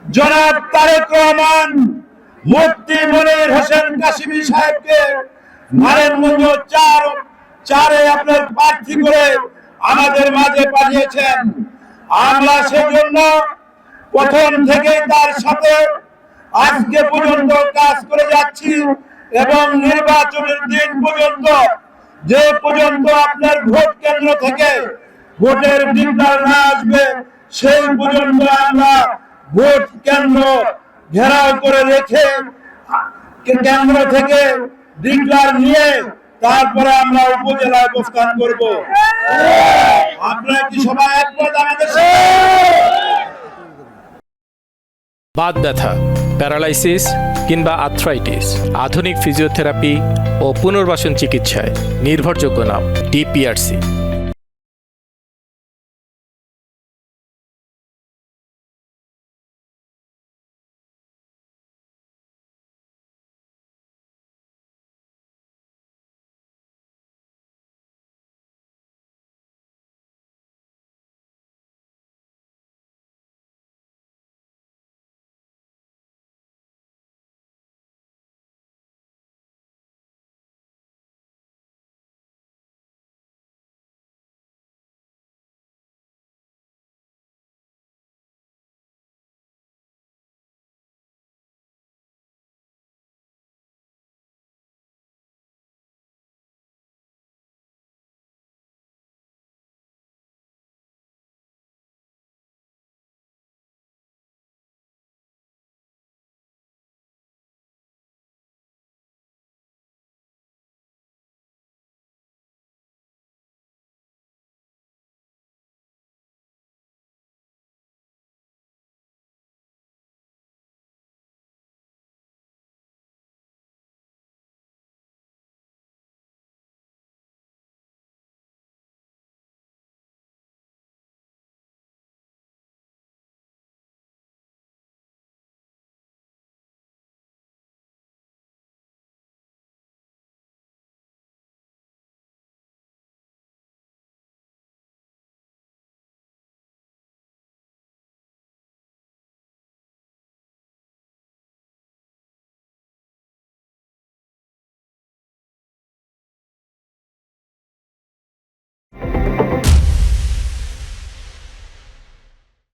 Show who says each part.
Speaker 1: জনাব তারেক রহমান মুফতি মনির হোসেন কাশিমি সাহেবকে নারায়ণগঞ্জ চারে আপনার প্রার্থী করে আমাদের মাঝে পাঠিয়েছেন। আমরা সেজন্য প্রথম থেকেই তার সাথে আজকে পর্যন্ত কাজ করে যাচ্ছি এবং নির্বাচনের দিন পর্যন্ত যে পর্যন্ত আপনার ভোট কেন্দ্র থেকে ভোটের ডিক্লার না আসবে সেই পর্যন্ত আমরা ভোট কেন্দ্র ঘেরাও করে রেখে কেন্দ্র থেকে ডিক্লার নিয়ে তারপরে আমরা উপজেলায় অবস্থান করব। আপনারা কি সবাই একমত আমাদের সাথে?
Speaker 2: বাত ব্যথা, প্যারালাইসিস কিংবা আর্থ্রাইটিস, আধুনিক ফিজিওথেরাপি ও পুনর্বাসন চিকিৎসায় নির্ভরযোগ্য নাম ডিপিআরসি।